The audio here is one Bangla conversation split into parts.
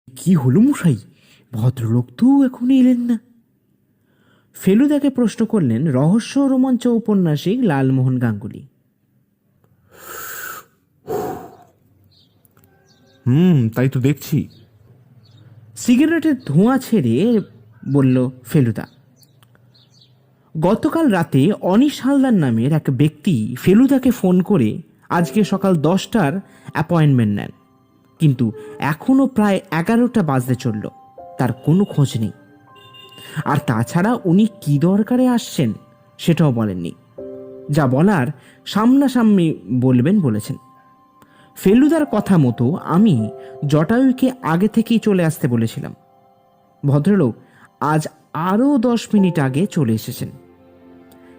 কি হলো মশাই, ভদ্রলোক তো এখন এলেন না? ফেলুদাকে প্রশ্ন করলেন রহস্য রোমাঞ্চ ঔপন্যাসিক লালমোহন গাঙ্গুলি। তাই তো দেখছি। সিগারেটের ধোঁয়া ছেড়ে বলল ফেলুদা। গতকাল রাতে অনিশ হালদার নামের এক ব্যক্তি ফেলুদাকে ফোন করে আজকে সকাল 10টার অ্যাপয়েন্টমেন্ট নেন, কিন্তু এখনও প্রায় 11টা বাজতে চলল, তার কোনো খোঁজ নেই। আর তাছাড়া উনি কি দরকারে আসছেন সেটাও বলেননি। যা বলার সামনাসামনি বলবেন বলেছেন। ফেলুদার কথা মতো আমি জটায়ুকে আগে থেকেই চলে আসতে বলেছিলাম। ভদ্রলোক আজ আরও 10 মিনিট আগে চলে এসেছেন।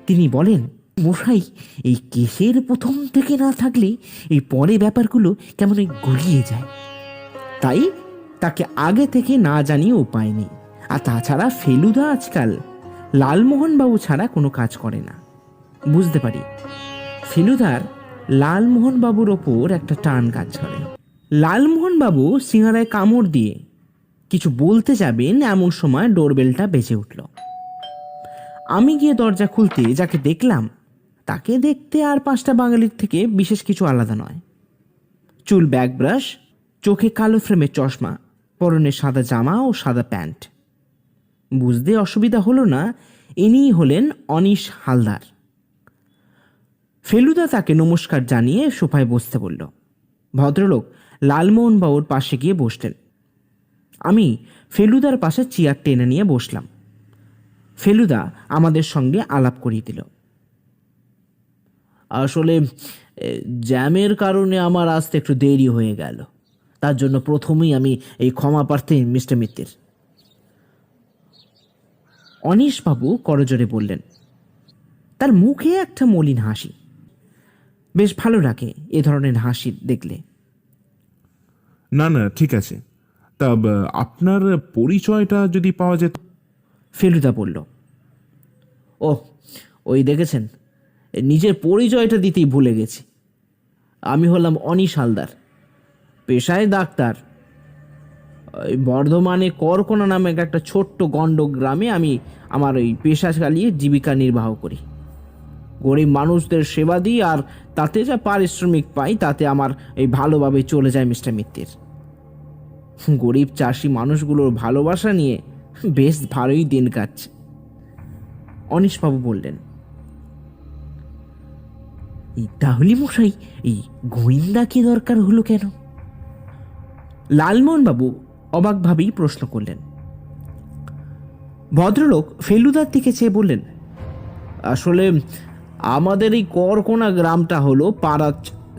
তিনি বলেন, মশাই, এই কেসের প্রথম থেকে না থাকলে এই পরে ব্যাপারগুলো কেমন গুলিয়ে যায়, তাই তাকে আগে থেকে না জানিয়ে উপায় নেই। আর তাছাড়া ফেলুদা আজকাল লালমোহনবাবু ছাড়া কোনো কাজ করে না। বুঝতে পারি ফেলুদার লালমোহনবাবুর ওপর একটা টান কাজ করে। লালমোহনবাবু সিঙ্গারায় কামড় দিয়ে কিছু বলতে যাবেন এমন সময় ডোরবেলটা বেজে উঠল। আমি গিয়ে দরজা খুলতে যাকে দেখলাম তাকে দেখতে আর 5টা বাঙালির থেকে বিশেষ কিছু আলাদা নয়। চুল ব্যাক ব্রাশ, চোখে কালো ফ্রেমের চশমা, পরনে সাদা জামা ও সাদা প্যান্ট। বুঝতে অসুবিধা হলো না ইনিই হলেন অনিশ হালদার। ফেলুদা তাকে নমস্কার জানিয়ে সোফায় বসতে বলল। ভদ্রলোক লালমোহনবাবুর পাশে গিয়ে বসলেন। আমি ফেলুদার পাশে চেয়ার টেনে নিয়ে বসলাম। ফেলুদা আমাদের সঙ্গে আলাপ করিয়ে দিল। আসলে জ্যামের কারণে আমার আসতে একটু দেরি হয়ে গেল, তার জন্য প্রথমেই আমি এই ক্ষমা প্রার্থী মিস্টার মিত্তির। অনিশবাবু করজোরে বললেন। তার মুখে একটা মলিন হাসি। বেশ ভালো লাগে এ ধরনের হাসি দেখলে। না না, ঠিক আছে। তা আপনার পরিচয়টা যদি পাওয়া যেত। ফেলুদা বলল। ও, ওই দেখেছেন, নিজের পরিচয়টা দিতেই ভুলে গেছি। আমি হলাম অনিশ হালদার, পেশায় ডাক্তার। ওই বর্ধমানে করকোনা নামে একটা ছোট্ট গণ্ড গ্রামে আমি আমার ওই পেশা চালিয়ে জীবিকা নির্বাহ করি। গরিব মানুষদের সেবা দিই, আর তাতে যা পারিশ্রমিক পাই তাতে আমার এই ভালোভাবে চলে যায় মিস্টার মিত্তির। গরিব চাষি মানুষগুলোর ভালোবাসা নিয়ে বেশ ভালোই দিন কাটছে। অনিশবাবু বললেন। তাহলে মশাই এই গোয়েন্দা কি দরকার হলো কেন? লালমোহনবাবু অবাকভাবেই প্রশ্ন করলেন। ভদ্রলোক ফেলুদার দিকে চেয়ে বললেন, আসলে আমাদের এই করকোনা গ্রামটা হলো পাড়া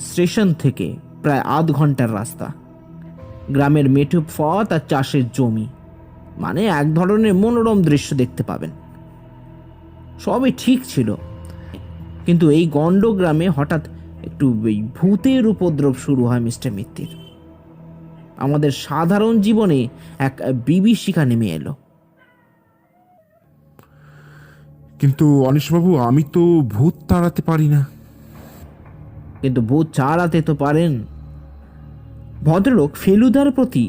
স্টেশন থেকে প্রায় আধ ঘন্টার রাস্তা। গ্রামের মেঠো পথ আর চাষের জমি, মানে এক ধরনের মনোরম দৃশ্য দেখতে পাবেন। সবই ঠিক ছিল, কিন্তু এই গণ্ড গ্রামে হঠাৎ একটু এই ভূতের উপদ্রব শুরু হয় মিস্টার মিত্তির। আমাদের সাধারণ জীবনে এক বিভীষিকা নেমে এলো। কিন্তু অনিশবাবু, আমি তো ভূত তাড়াতে পারি না। কিন্তু ভূত চালাতে তো পারেন। ভদ্রলোক ফেলুদার প্রতি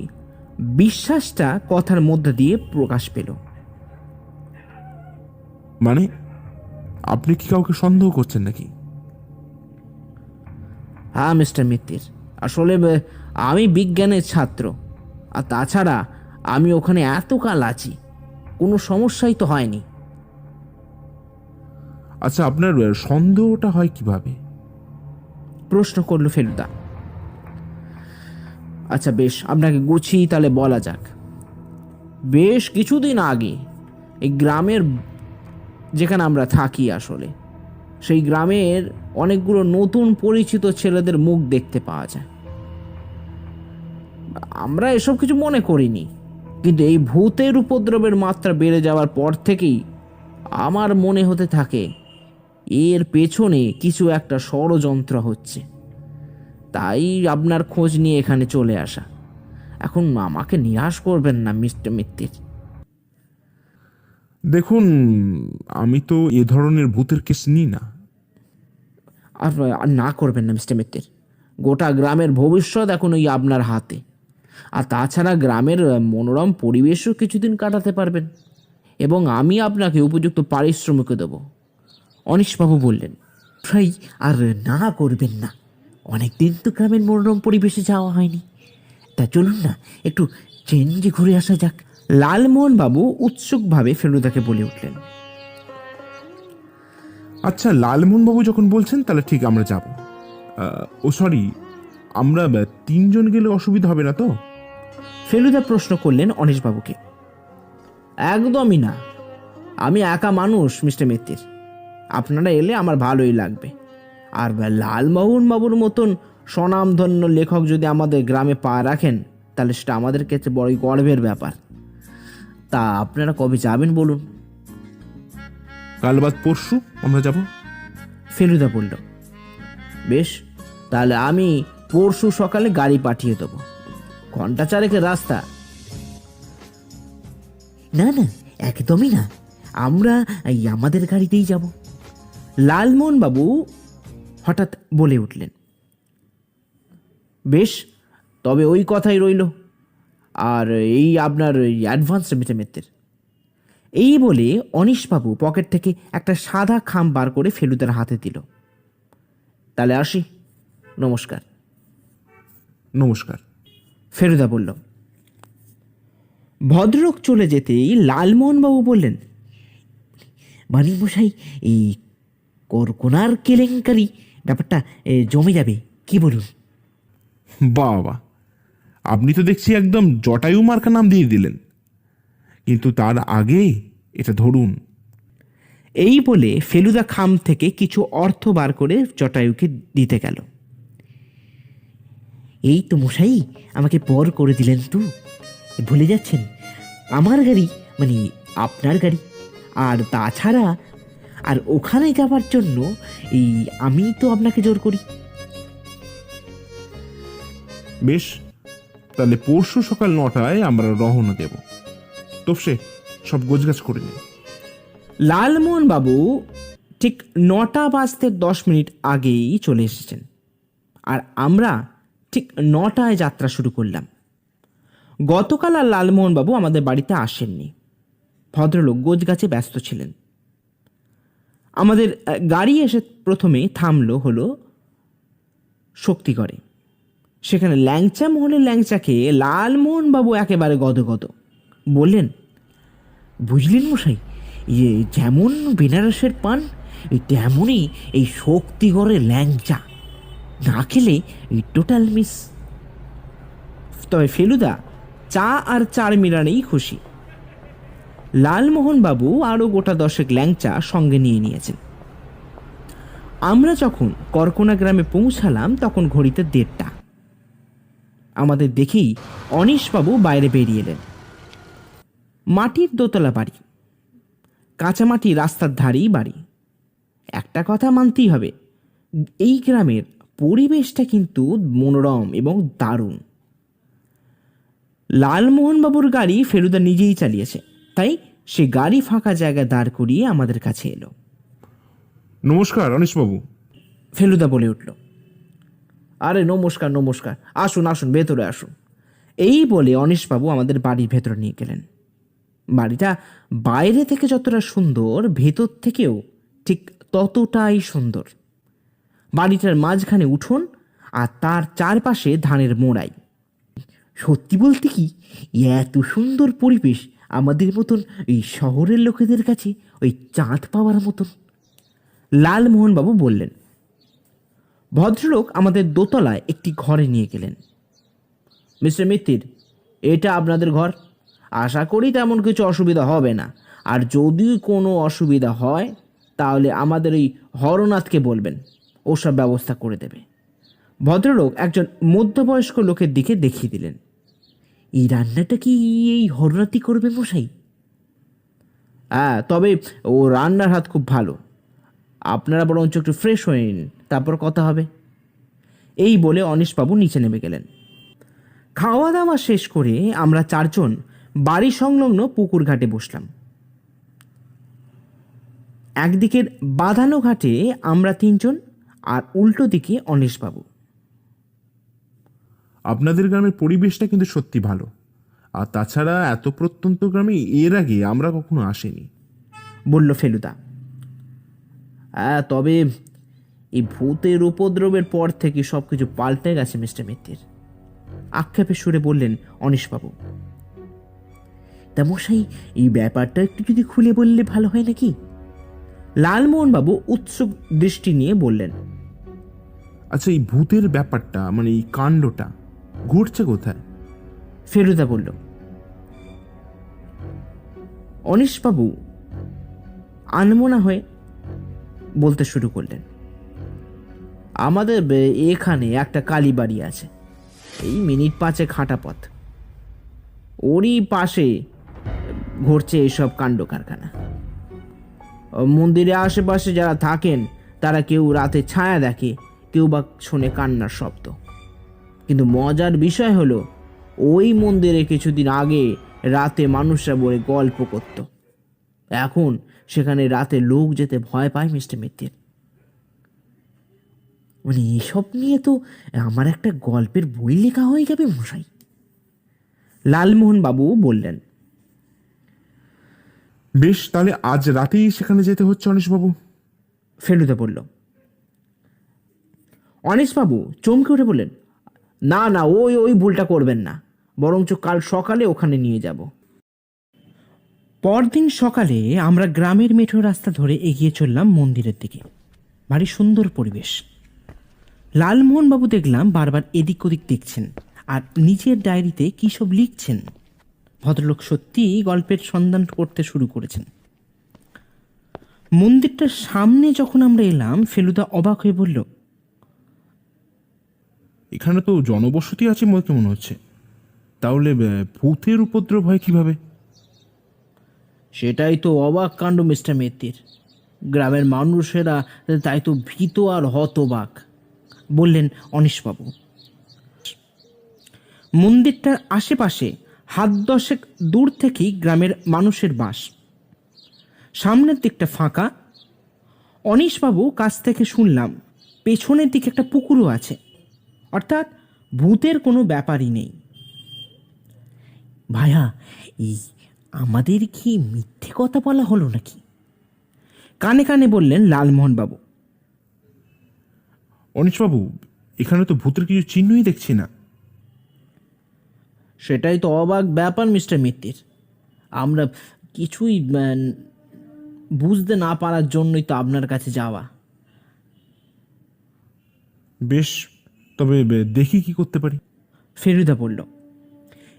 বিশ্বাসটা কথার মধ্যে দিয়ে প্রকাশ পেল। মানে আপনি কি কাউকে সন্দেহ করছেন নাকি? হ্যাঁ মিস্টার মিত্তির, আসলে আমি বিজ্ঞানের ছাত্র, আর তাছাড়া আমি ওখানে এতকাল আছি, কোনো সমস্যাই তো হয়নি। আচ্ছা, আপনার সন্দেহটা হয় কিভাবে? প্রশ্ন করল ফেলুদা। আচ্ছা বেশ, আপনাকে গুছিয়ে তাহলে বলা যাক। বেশ কিছুদিন আগে এই গ্রামের, যেখানে আমরা থাকি আসলে, সেই গ্রামের অনেকগুলো নতুন পরিচিত ছেলেদের মুখ দেখতে পাওয়া যায়। আমরা এসব কিছু মনে করিনি, কিন্তু এই ভূতের উপদ্রবের মাত্রা বেড়ে যাওয়ার পর থেকেই আমার মনে হতে থাকে এর পেছনে কিছু একটা ষড়যন্ত্র হচ্ছে। তাই আপনার খোঁজ নিয়ে এখানে চলে আসা। এখন আমাকে নিরাশ করবেন না মিস্টার মিত্তির। দেখুন, আমি তো এ ধরনের ভূতের কেস নিই না। আর আর না করবেন না মিস্টার মিত্তির, গোটা গ্রামের ভবিষ্যৎ এখন ওই আপনার হাতে। আর তাছাড়া গ্রামের মনোরম পরিবেশও কিছুদিন কাটাতে পারবেন, এবং আমি আপনাকে উপযুক্ত পারিশ্রমিকও দেব। অনীশবাবু বললেন, ভাই আর না করবেন না, অনেকদিন তো গ্রামের মনোরম পরিবেশে যাওয়া হয়নি, তা চলুন না একটু চেঞ্জে ঘুরে আসা যাক। লালমোহনবাবু উৎসুকভাবে ফেলুদাকে বলে উঠলেন, আচ্ছা, লালমোহনবাবু যখন বলছেন তাহলে ঠিক আমরা যাব। ও সরি, আমরা তিনজন গেলে অসুবিধা হবে না তো? ফেলুদা প্রশ্ন করলেন অনীশবাবুকে। একদমই না, আমি একা মানুষ মিস্টার মিত্তির, আপনারা এলে আমার ভালোই লাগবে। আর লালমোহন বাবুর মতন স্বনামধন্য লেখক যদি আমাদের গ্রামে পা রাখেন, তাহলে সেটা আমাদের কাছে বড়ই গর্বের ব্যাপার। তা আপনারা কবে যাবেন বলুন? কাল বাদ পরশু আমরা যাব। ফেলুদা বলল, বেশ, তাহলে আমি পরশু সকালে গাড়ি পাঠিয়ে দেবো, ঘন্টা চারেকের রাস্তা। না না, একদমই না, আমরা এই আমাদের গাড়িতেই যাব। লালমোহনবাবু হঠাৎ বলে উঠলেন, বেশ, তবে ওই কথাই রইল। আর এই আপনার অ্যাডভান্স মিত্রের। এই বলে অনীশবাবু পকেট থেকে একটা সাদা খাম বার করে ফেলুদার হাতে দিল। তাহলে আসি, নমস্কার। নমস্কার। ফেলুদা বলল। ভদ্রলোক চলে যেতেই লালমোহনবাবু বললেন, মানিক মশাই, এই করকোনার কেলেঙ্কারি ব্যাপারটা জমে যাবে, কি বলুন? বাবা, আপনি তো দেখছি একদম জটায়ু মার্কা নাম দিয়ে দিলেন, কিন্তু তার আগে এটা ধরুন। এই বলে ফেলুদা খাম থেকে কিছু অর্থ বার করে জটায়ুকে দিতে গেল। এই তো মশাই, আমাকে পর করে দিলেন তো, ভুলে যাচ্ছেন? আমার গাড়ি মানে আপনার গাড়ি, আর তাছাড়া আর ওখানে যাবার জন্য এই আমি তো আপনাকে জোর করি। বেশ, তাহলে পরশু সকাল 9টায় আমরা রওনা দেব। তোপসে সব গোছগাছ করে নিন। লালমোহনবাবু ঠিক 9টা বাজতে 10 মিনিট আগেই চলে এসেছেন, আর আমরা ঠিক 9টায় যাত্রা শুরু করলাম। গতকাল আর লালমোহনবাবু আমাদের বাড়িতে আসেননি, ভদ্রলোক গোছগাছে ব্যস্ত ছিলেন। আমাদের গাড়ি এসে প্রথমে থামলো হলো শক্তিগড়ে। সেখানে ল্যাংচা মোহনের ল্যাংচা খেয়ে লালমোহনবাবু একেবারে গদগদ। বললেন, বুঝলেন মশাই, ইয়ে যেমন বেনারসের পান, এই তেমনই এই শক্তিগড়ের ল্যাংচা, না খেলে এই টোটাল মিস। তবে ফেলুদা চা আর চার মিরানেই খুশি। লালমোহনবাবু আরও গোটা 10 ল্যাংচা সঙ্গে নিয়ে নিয়েছেন। আমরা যখন করকোনা গ্রামে পৌঁছালাম তখন ঘড়িতে 1:30। আমাদের দেখেই অনীশবাবু বাইরে বেরিয়ে এলেন। মাটির দোতলা বাড়ি, কাঁচামাটি রাস্তার ধারেই বাড়ি। একটা কথা মানতেই হবে, এই গ্রামের পরিবেশটা কিন্তু মনোরম এবং দারুণ। লালমোহনবাবুর গাড়ি ফেলুদা নিজেই চালিয়েছে, তাই সে গাড়ি ফাঁকা জায়গায় দাঁড় করিয়ে আমাদের কাছে এলো। নমস্কার অনীশবাবু। ফেলুদা বলে উঠল, আরে নমস্কার নমস্কার, আসুন আসুন, ভেতরে আসুন। এই বলে অনীশবাবু আমাদের বাড়ির ভেতরে নিয়ে গেলেন। বাড়িটা বাইরে থেকে যতটা সুন্দর, ভেতর থেকেও ঠিক ততটাই সুন্দর। বাড়িটার মাঝখানে উঠোন, আর তার চারপাশে ধানের মোড়াই। সত্যি বলতে কি, এত সুন্দর পরিবেশ আমাদের মতন এই শহরের লোকেদের কাছে ওই চাঁদ পাওয়ার মতন। লালমোহনবাবু বললেন। ভদ্রলোক আমাদের দোতলায় একটি ঘরে নিয়ে গেলেন। মিস্টার মিত্তির, এটা আপনাদের ঘর। আশা করি তেমন কিছু অসুবিধা হবে না, আর যদি কোনো অসুবিধা হয় তাহলে আমাদের এই হরনাথকে বলবেন, ওসব ব্যবস্থা করে দেবে। ভদ্রলোক একজন মধ্যবয়স্ক লোকের দিকে দেখিয়ে দিলেন। এই রান্নাটা কি এই হরনাথই করবে মশাই? হ্যাঁ, তবে ও রান্নার হাত খুব ভালো। আপনারা বরঞ্চ একটু ফ্রেশ হয়ে নিন, তারপর কথা হবে। এই বলে অনীশবাবু নিচে নেমে গেলেন। খাওয়া দাওয়া শেষ করে আমরা 4 জন বাড়ি সংলগ্ন পুকুর ঘাটে বসলাম। একদিকের বাঁধানো ঘাটে আমরা 3 জন, আর উল্টো দিকে অনিশবাবু। আপনাদের গ্রামের পরিবেশটা কিন্তু সত্যি ভালো, আর তাছাড়া এত প্রত্যন্ত গ্রামে এর আগে আমরা কখনো আসিনি। বলল ফেলুদা। হ্যাঁ, তবে এই ভূতের উপদ্রবের পর থেকে সবকিছু পাল্টে গেছে মিস্টার মিত্তির, আক্ষেপের সুরে বললেন অনিশবাবু। তা মশাই, এই ব্যাপারটা একটু যদি খুলে বললে ভালো হয় নাকি? লালমোহনবাবু উৎসুক দৃষ্টি নিয়ে বললেন। আচ্ছা, এই ভূতের ব্যাপারটা মানে এই কাণ্ডটা ঘটছে কোথায়? ফেলুদা বলল। অনিশবাবু আনমনা হয়ে বলতে শুরু করলেন। আমাদের এখানে একটা কালীবাড়ি আছে, এই মিনিট 5 হাঁটা পথ। ওরই পাশে ঘটছে এইসব কাণ্ড কারখানা। মন্দিরের আশেপাশে যারা থাকেন তারা কেউ রাতে ছায়া দেখে, কেউ বা শোনে কান্নার শব্দ। কিন্তু মজার বিষয় হলো, ওই মন্দিরে কিছুদিন আগে রাতে মানুষরা বলে গল্প করত। এখন সেখানে রাতে লোক যেতে ভয় পায় মিস্টার মিত্তির। মানে এসব নিয়ে তো আমার একটা গল্পের বই লেখা হয়ে যাবে মশাই। লালমোহন বাবু বললেন। বেশ, তাহলে আজ রাতেই সেখানে যেতে হচ্ছে অনিশবাবু। ফেলুদা বলল। অনিশবাবু চমকে উঠে বললেন, না না, ওই ওই ভুলটা করবেন না, বরঞ্চ কাল সকালে ওখানে নিয়ে যাব। পরদিন সকালে আমরা গ্রামের মেঠো রাস্তা ধরে এগিয়ে চললাম মন্দিরের দিকে। ভারী সুন্দর পরিবেশ। লালমোহনবাবু দেখলাম বারবার এদিক ওদিক দেখছেন আর নিজের ডায়েরিতে কী সব লিখছেন। ভদ্রলোক সত্যিই গল্পের সন্ধান করতে শুরু করেছেন। মন্দিরটার সামনে যখন আমরা এলাম, ফেলুদা অবাক হয়ে বলল, এখানে তো জনবসতি আছে বলে মনে হচ্ছে, তাহলে ভূতের উপদ্রব হয় কিভাবে? সেটাই তো অবাক কাণ্ড মিস্টার মিত্তির। গ্রামের মানুষেরা তাই তো ভীত আর হতবাক, বললেন অনিশবাবু। মন্দিরটার আশেপাশে 10 দূর থেকেই গ্রামের মানুষের বাস। সামনের দিকটা ফাঁকা। অনিশবাবু কাছ থেকে শুনলাম পেছনের দিকে একটা পুকুরও আছে, অর্থাৎ ভূতের কোনো ব্যাপারই নেই। ভাইয়া, এই আমাদের কি মিথ্যে কথা বলা হলো নাকি? কানে কানে বললেন লালমোহনবাবু। অনিশবাবু, এখানে তো ভূতের কিছু চিহ্নই দেখছি না। সেটাই তো অবাক ব্যাপার মিস্টার মিত্তির। আমরা কিছুই বুঝতে না পারার জন্যই তো আপনার কাছে যাওয়া। বেশ, তবে দেখি কি করতে পারি। ফেলুদা বলল।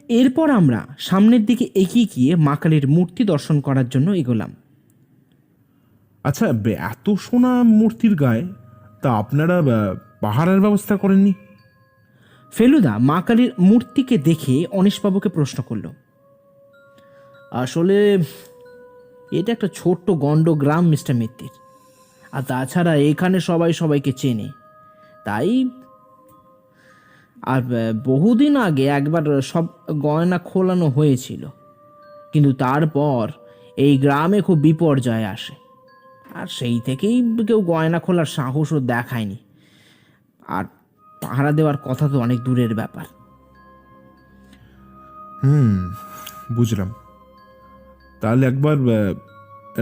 এরপর আমরা সামনের দিকে এগিয়ে গিয়ে মা কালীর মূর্তি দর্শন করার জন্য এগোলাম। আচ্ছা, এত সোনা মূর্তির গায়ে তা আপনারা পাহারার ব্যবস্থা করেননি? ফেলুদা মা কালীর মূর্তিকে দেখে অনিশবাবুকে প্রশ্ন করল। আসলে এটা একটা ছোট্ট গণ্ড গ্রাম মিস্টার মিত্তির, আর তাছাড়া এখানে সবাই সবাইকে চেনে, তাই। আর বহুদিন আগে একবার সব গয়না খোলানো হয়েছিল, কিন্তু তারপর এই গ্রামে খুব বিপর্যয় আসে, আর সেই থেকেই কেউ গয়না খোলার সাহসও দেখায়নি। আর পাহারা দেওয়ার কথা তো অনেক দূরের ব্যাপার। বুঝলাম। তাহলে একবার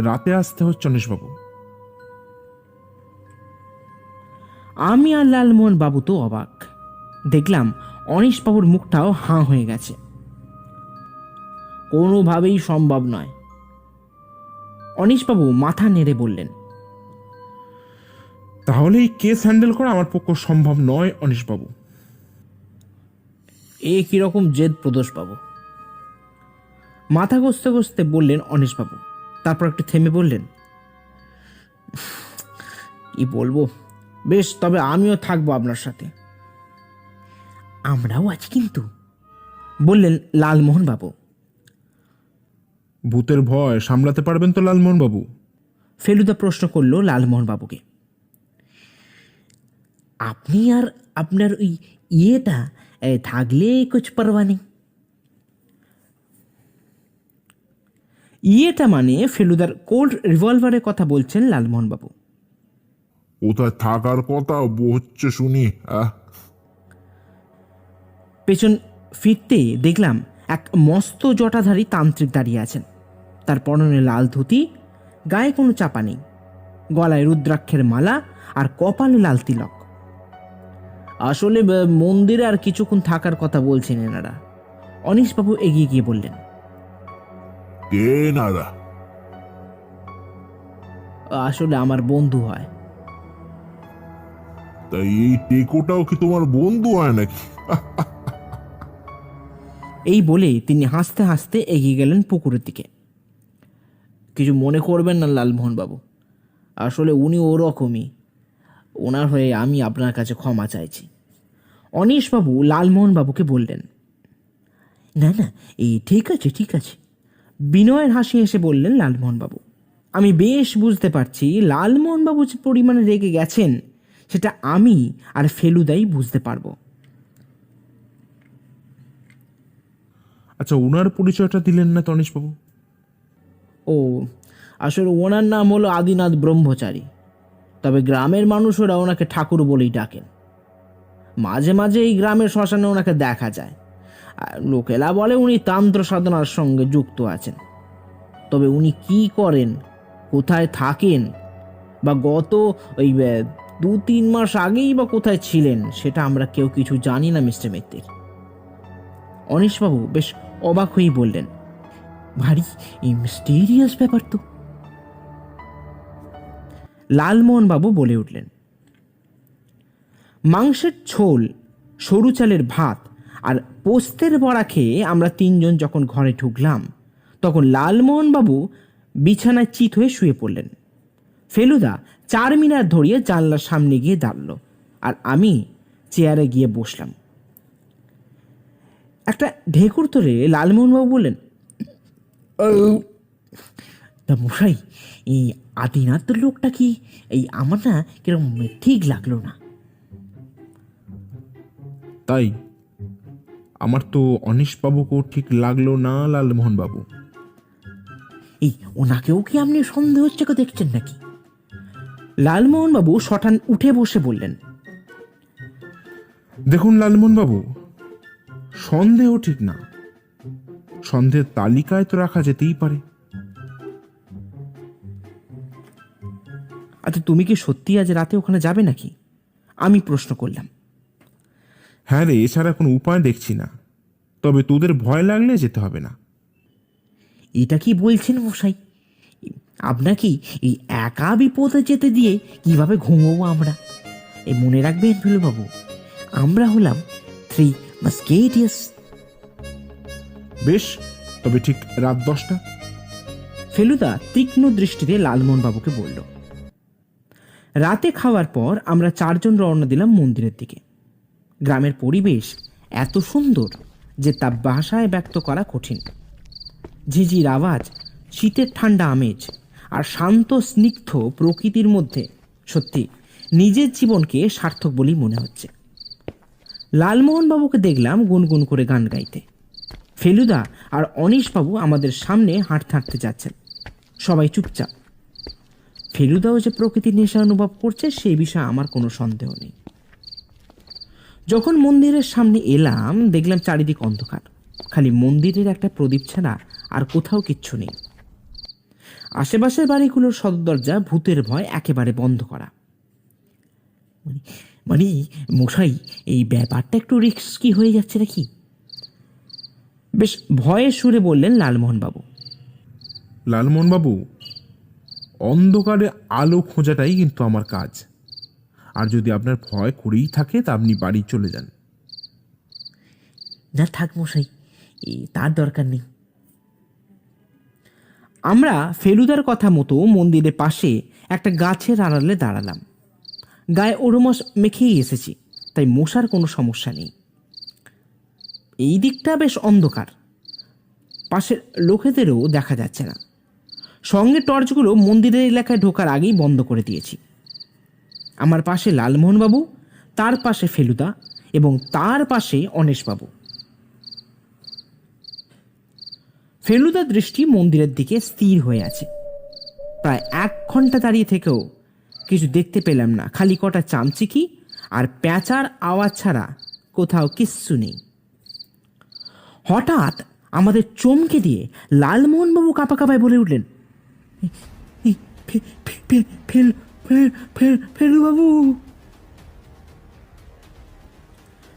রাতে আসতে হচ্ছে অনিশবাবু। আমি আর লালমোহন বাবু তো অবাক। দেখলাম অনিশবাবুর মুখটাও হাঁ হয়ে গেছে। কোনোভাবেই সম্ভব নয়। অনিশবাবু মাথা নেড়ে বললেন। তাহলে এই কেস হ্যান্ডেল করা আমার পক্ষে সম্ভব নয় অনিশবাবু। এ কিরকম জেদ প্রদোষবাবু? মাথা ঘষতে ঘষতে বললেন অনিশবাবু। তারপর একটু থেমে বললেন, কি বলবো, বেশ, তবে আমিও থাকবো আপনার সাথে। আমরাও আছি কিন্তু, বললেন লালমোহন বাবু। ভূতের ভয় সামলাতে পারবেন তো লালমোহন বাবু? ফেলুদা প্রশ্ন করলো লালমোহন বাবুকে। আপনি আর আপনার ওই ইয়েটা থাকলে কুছ পারবা নেই। ইয়েটা মানে ফেলুদার কোল্ড রিভলভারের কথা বলছেন লালমোহন বাবু। কোথায় থাকার কথা হচ্ছে শুনি? পেছন ফিরতে দেখলাম এক মস্ত জটাধারী তান্ত্রিক দাঁড়িয়ে আছেন। তার পরনে লাল ধুতি, গায়ে কোনো চাপা নেই, গলায় রুদ্রাক্ষের মালা আর কপালে লাল তিলক। আসলে মন্দিরে আর কিছুক্ষণ থাকার কথা বলছেন এনারা। অনিশবাবু এগিয়ে গিয়ে বললেন, কে নারা? আসলে আমার বন্ধু হয়। তাই এই টেকোটাও কি তোমার বন্ধু হয় নাকি? এই বলে তিনি হাসতে হাসতে এগিয়ে গেলেন পুকুরের দিকে। কিছু মনে করবেন না লালমোহন বাবু, আসলে উনি ওরকমই। ওনার হয়ে আমি আপনার কাছে ক্ষমা চাইছি। অনিশবাবু লালমোহন বাবুকে বললেন, না না, এই ঠিক আছে ঠিক আছে। বিনয়ের হাসি এসে বললেন লালমোহন বাবু। আমি বেশ বুঝতে পারছি লালমোহন বাবু যে পরিমাণে রেগে গেছেন সেটা আমি আর ফেলুদাই বুঝতে পারবো। আচ্ছা, ওনার পরিচয়টা দিলেন না তনিশবাবু? ও, আসলে ওনার নাম হলো আদিনাথ ব্রহ্মচারী, তবে গ্রামের মানুষেরা ওনাকে ঠাকুর বলেই ডাকেন। মাঝে মাঝে এই গ্রামের শ্মশানে ওনাকে দেখা যায়। আর লোকেরা বলে উনি তান্ত্র সাধনার সঙ্গে যুক্ত আছেন। তবে উনি কি করেন, কোথায় থাকেন, বা গত ওই 2-3 মাস আগেই বা কোথায় ছিলেন, সেটা আমরা কেউ কিছু জানি না মিস্টার মিত্তির। অনিশবাবু বেশ অবাক হয়েই বললেন, ভারী মিস্টেরিয়াস ব্যাপার তো। লালমোহন বাবু বলে উঠলেন, মাংসের ঝোল, সরু চালের ভাত আর পোস্তের বড়া খেয়ে আমরা 3জন যখন ঘরে ঢুকলাম তখন লালমোহন বাবু বিছানায় চিত হয়ে শুয়ে পড়লেন। ফেলুদা 4 মিনার ধরিয়ে জানলার সামনে গিয়ে দাঁড়ালো, আর আমি চেয়ারে গিয়ে বসলাম। একটা ঢেকুর তোলে লালমোহনবাবু বললেন, তা মশাই, এই আদিনাথ লোকটা কি আমার না কিরকম ঠিক লাগলো না। তাই? আমার তো অনিশবাবুকেও ঠিক লাগলো না লালমোহনবাবু। ওনাকেও কি আপনি সন্দেহ হচ্ছে দেখছেন নাকি? লালমোহনবাবু শটান উঠে বসে বললেন, দেখুন লালমোহনবাবু, সন্দেহ ঠিক না, সন্দেহের তালিকায় তো রাখা যেতেই পারে। আচ্ছা তুমি কি সত্যি আজ রাতে ওখানে যাবে নাকি? আমি প্রশ্ন করলাম। হ্যাঁ রে, এছাড়া কোনো উপায় দেখছি না, তবে তোদের ভয় লাগলে যেতে হবে না। এটা কি বলছেন মশাই? আপনাকে এই একা বিপদে যেতে দিয়ে কিভাবে ঘুমোবো আমরা? মনে রাখবেন ফেলুবাবু, আমরা হলাম 3 মাস্কেটিয়ার্স। বেশ, তবে ঠিক রাত 10টা। ফেলুদা তীক্ষ্ণ দৃষ্টিতে লালমোহন বাবুকে বলল। রাতে খাওয়ার পর আমরা 4 জন রওনা দিলাম মন্দিরের দিকে। গ্রামের পরিবেশ এত সুন্দর যে তা ভাষায় ব্যক্ত করা কঠিন। ঝিঝির আওয়াজ, শীতের ঠান্ডা আমেজ আর শান্ত স্নিগ্ধ প্রকৃতির মধ্যে সত্যি নিজের জীবনকে সার্থক বলেই মনে হচ্ছে। লালমোহন বাবুকে দেখলাম গুনগুন করে গান গাইতে। ফেলুদা আর অনিশবাবু আমাদের সামনে হাঁটতে হাঁটতে যাচ্ছেন, সবাই চুপচাপ। ফেলুদাও যে প্রকৃতির নেশা অনুভব করছে সেই বিষয়ে আমার কোনো সন্দেহ নেই। যখন মন্দিরের সামনে এলাম দেখলাম চারিদিক অন্ধকার, খালি মন্দিরের একটা প্রদীপ ছাড়া আর কোথাও কিচ্ছু নেই। আশেপাশের বাড়িগুলোর সদর দরজা ভূতের ভয় একেবারে বন্ধ করা। মানে মশাই, এই ব্যাপারটা একটু রিস্কি হয়ে যাচ্ছে নাকি? বেশ ভয়ের সুরে বললেন লালমোহন বাবু। লালমোহনবাবু, অন্ধকারে আলো খোঁজাটাই কিন্তু আমার কাজ। আর যদি আপনার ভয় করেই থাকে তা আপনি বাড়ি চলে যান। না থাক মশাই, তার দরকার নেই। আমরা ফেলুদার কথা মতো মন্দিরের পাশে একটা গাছের আড়ালে দাঁড়ালাম। গায়ে ওরমস মেখেই এসেছি, তাই মশার কোনো সমস্যা নেই। এই দিকটা বেশ অন্ধকার, পাশের লোকেদেরও দেখা যাচ্ছে না। সঙ্গে টর্চগুলো মন্দিরের এলাকায় ঢোকার আগেই বন্ধ করে দিয়েছি। আমার পাশে লালমোহনবাবু, তার পাশে ফেলুদা এবং তার পাশে অনিশবাবু। ফেলুদার দৃষ্টি মন্দিরের দিকে স্থির হয়ে আছে। প্রায় 1 ঘন্টা দাঁড়িয়ে থেকেও কিছু দেখতে পেলাম না, খালি কটা চামচিকি আর প্যাঁচার আওয়াজ ছাড়া কোথাও কিচ্ছু নেই। হঠাৎ আমাদের চমকে দিয়ে লালমোহনবাবু কাঁপা কাঁপায় বলে উঠলেন, ফেলুবাবু।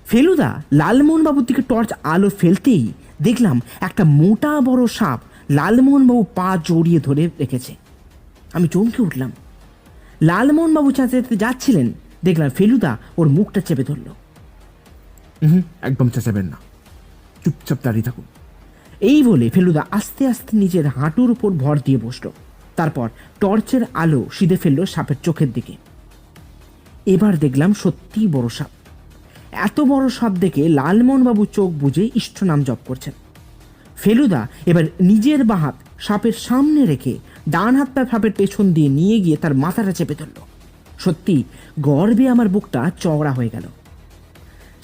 ফেলুদা লালমোহনবাবুর দিকে টর্চ আলো ফেলতেই দেখলাম একটা মোটা বড় সাপ লালমোহনবাবু পা জড়িয়ে ধরে রেখেছে। আমি চমকে উঠলাম। লালমোহনবাবু চেঁচাতে যাচ্ছিলেন, দেখলাম ফেলুদা ওর মুখটা চেপে ধরল। একদম চেঁচাবেন না, চুপচাপ দাঁড়িয়ে থাকুন। এই বলে ফেলুদা আস্তে আস্তে নিজের হাঁটুর উপর ভর দিয়ে বসল। তারপর টর্চের আলো সিধে ফেলল সাপের চোখের দিকে। এবার দেখলাম সত্যি বড় সাপ। এত বড় সাপ দেখে লালমোহনবাবু চোখ বুজে ইষ্ট নাম জপ করছেন। ফেলুদা এবার নিজের বাঁ হাত সাপের সামনে রেখে ডান হাতটা সাপের পেছন দিয়ে নিয়ে গিয়ে তার মাথাটা চেপে ধরল। সত্যি গর্বে আমার বুকটা চওড়া হয়ে গেল।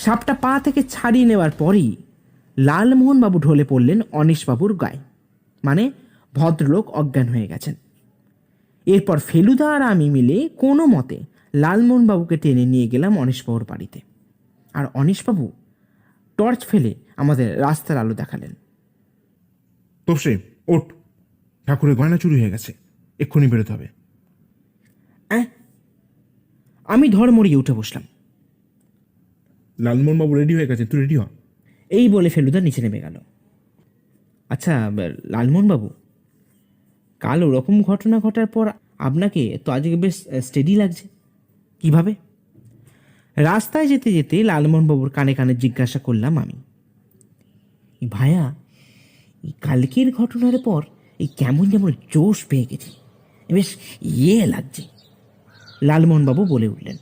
সাপটা পা থেকে ছাড়িয়ে নেওয়ার পরই লালমোহনবাবু ঢলে পড়লেন অনিশবাবুর গায়ে, মানে ভদ্রলোক অজ্ঞান হয়ে গেছেন। এরপর ফেলুদা আর আমি মিলে কোনো মতে লালমোহনবাবুকে টেনে নিয়ে গেলাম অনিশবাবুর বাড়িতে। আর অনিশবাবু টর্চ ফেলে আমাদের রাস্তার আলো দেখালেন। তোপসে ওঠ, ঠাকুরের গয়না চুরি হয়ে গেছে, এক্ষুনি বেরোতে হবে। আমি ধড়মড়িয়ে উঠে বসলাম। লালমোহনবাবু রেডি হয়ে গেছে, তুই রেডি হ। এই বলে ফেলুদা নিচে নেমে গেল। আচ্ছা লালমোহনবাবু, কাল ওরকম ঘটনা ঘটার পর আপনাকে তো আজকে বেশ স্টেডি লাগছে, কিভাবে? রাস্তায় যেতে যেতে লালমোহনবাবুর কানে কানে জিজ্ঞাসা করলাম আমি। ভাইয়া, এই কালকের ঘটনার পর এই কেমন যেমন জোশ পেয়ে গেছি, বেশ লাগছে, লালমোহনবাবু বলে উঠলেন।